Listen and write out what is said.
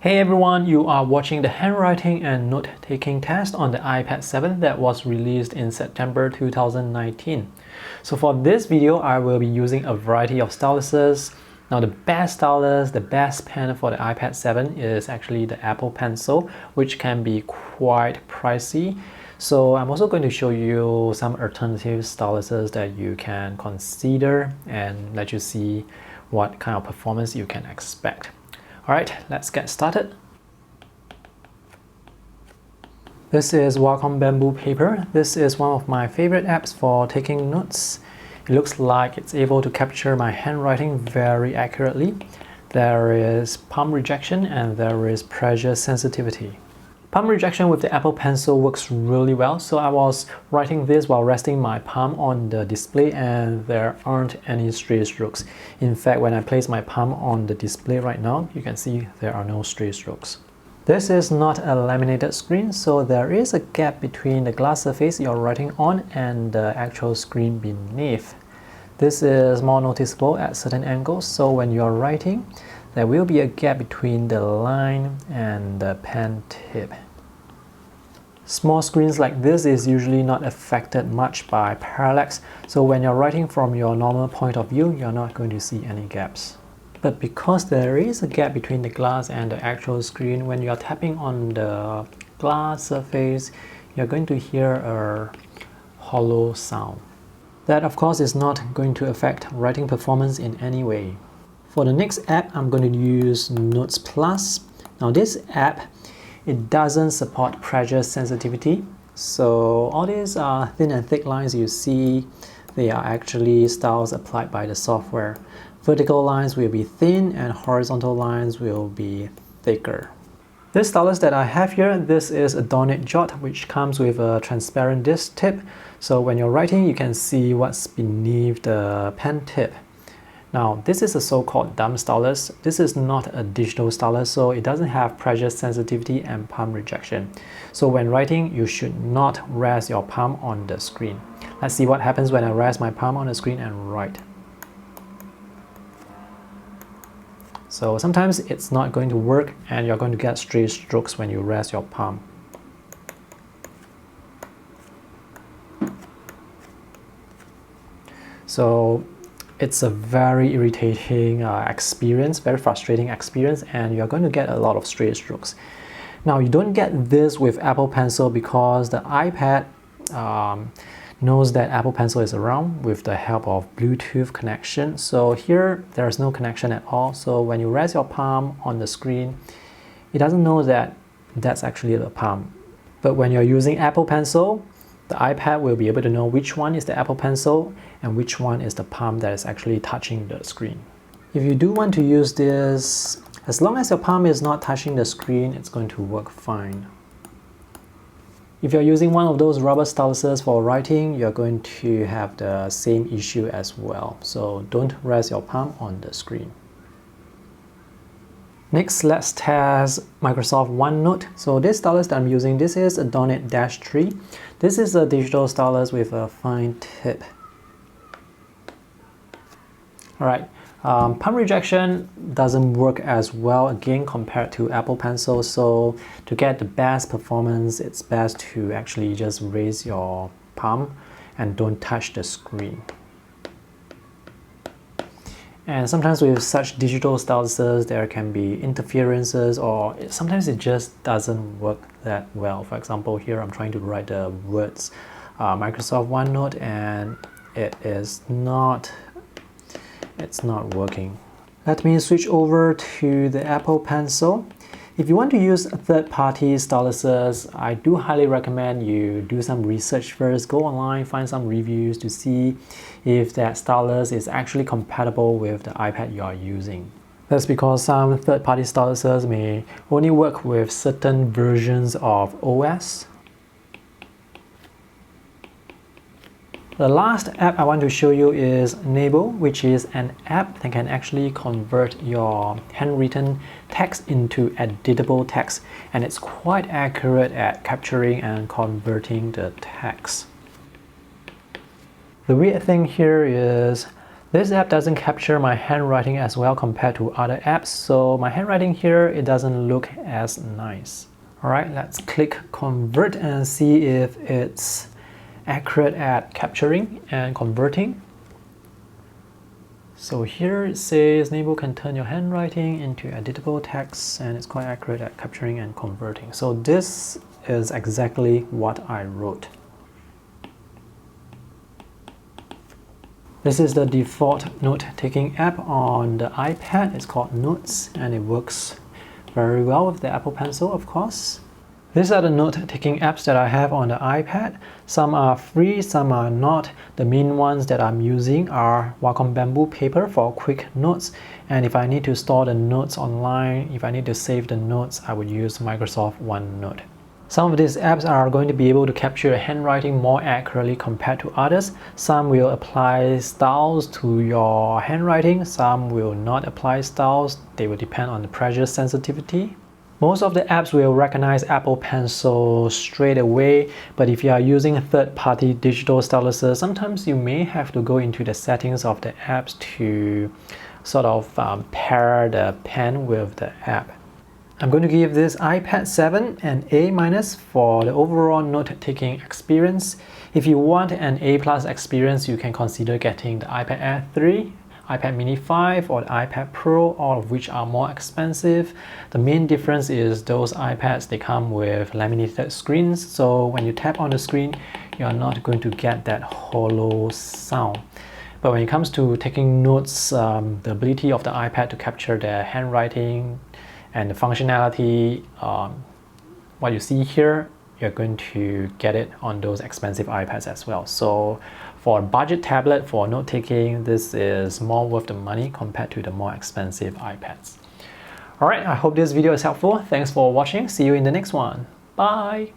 Hey everyone, you are watching the handwriting and note-taking test on the iPad 7 that was released in September 2019. So for this video, I will be using a variety of styluses. Now the best stylus, the best pen for the iPad 7 is actually the Apple Pencil, which can be quite pricey. So I'm also going to show you some alternative styluses that you can consider and let you see what kind of performance you can expect. Alright, let's get started. This is Wacom Bamboo paper. This is one of my favorite apps for taking notes. It looks like it's able to capture my handwriting very accurately. There is palm rejection and there is pressure sensitivity. Palm rejection with the Apple Pencil works really well, so I was writing this while resting my palm on the display and there aren't any stray strokes. In fact, when I place my palm on the display right now, you can see there are no stray strokes. This is not a laminated screen, so there is a gap between the glass surface you're writing on and the actual screen beneath. This is more noticeable at certain angles, so when you're writing, there will be a gap between the line and the pen tip. Small screens like this is usually not affected much by parallax, so when you're writing from your normal point of view, you're not going to see any gaps. But because there is a gap between the glass and the actual screen, when you're tapping on the glass surface, you're going to hear a hollow sound. That of course is not going to affect writing performance in any way. For the next app, I'm going to use Notes Plus. Now this app, it doesn't support pressure sensitivity. So all these thin and thick lines you see, they are actually styles applied by the software. Vertical lines will be thin and horizontal lines will be thicker. This stylus that I have here, this is a Onenote Jot, which comes with a transparent disc tip. So when you're writing, you can see what's beneath the pen tip. Now, this is a so-called dumb stylus. This is not a digital stylus, so it doesn't have pressure sensitivity and palm rejection. So when writing, you should not rest your palm on the screen. Let's see what happens when I rest my palm on the screen and write. So sometimes it's not going to work and you're going to get stray strokes when you rest your palm. So it's a very irritating experience, very frustrating experience, and you're going to get a lot of stray strokes. Now you don't get this with Apple Pencil because the iPad knows that Apple Pencil is around with the help of Bluetooth connection. So here there's no connection at all. So when you rest your palm on the screen, it doesn't know that that's actually the palm. But when you're using Apple Pencil, the iPad will be able to know which one is the Apple Pencil and which one is the palm that is actually touching the screen. If you do want to use this, as long as your palm is not touching the screen, it's going to work fine. If you're using one of those rubber styluses for writing, you're going to have the same issue as well. So don't rest your palm on the screen. Next, let's test Microsoft OneNote. So this stylus that I'm using, this is a Onenote -3. This is a digital stylus with a fine tip. Alright, palm rejection doesn't work as well again compared to Apple Pencil. So to get the best performance, it's best to actually just raise your palm and don't touch the screen. And sometimes with such digital styluses, there can be interferences or sometimes it just doesn't work that well. For example, here I'm trying to write the words Microsoft OneNote and it's not working. Let me switch over to the Apple Pencil. If you want to use third-party styluses, I do highly recommend you do some research first. Go online, find some reviews to see if that stylus is actually compatible with the iPad you are using. That's because some third-party styluses may only work with certain versions of OS. The last app I want to show you is Nable, which is an app that can actually convert your handwritten text into editable text, and it's quite accurate at capturing and converting the text. The weird thing here is This app doesn't capture my handwriting as well compared to other apps, so my handwriting here, it doesn't look as nice. Alright, let's click convert and see if it's accurate at capturing and converting. So here it says Nebo can turn your handwriting into editable text, and it's quite accurate at capturing and converting. So this is exactly what I wrote. This is the default note-taking app on the iPad. It's called Notes, and it works very well with the Apple Pencil, of course. These are the note-taking apps that I have on the iPad. Some are free, some are not. The main ones that I'm using are Wacom Bamboo Paper for quick notes. And if I need to store the notes online, if I need to save the notes, I would use Microsoft OneNote. Some of these apps are going to be able to capture the handwriting more accurately compared to others. Some will apply styles to your handwriting, some will not apply styles. They will depend on the pressure sensitivity. Most of the apps will recognize Apple Pencil straight away, but if you are using third-party digital styluses, sometimes you may have to go into the settings of the apps to sort of pair the pen with the app. I'm going to give this iPad 7 an A- for the overall note-taking experience. If you want an A+ experience, you can consider getting the iPad Air 3, iPad Mini 5 or the iPad Pro, all of which are more expensive. The main difference is those iPads, they come with laminated screens, so when you tap on the screen, you are not going to get that hollow sound. But when it comes to taking notes, the ability of the iPad to capture the handwriting and the functionality, what you see here, you're going to get it on those expensive iPads as well. So for a budget tablet for note-taking, this is more worth the money compared to the more expensive iPads. Alright, I hope this video is helpful. Thanks for watching. See you in the next one. Bye!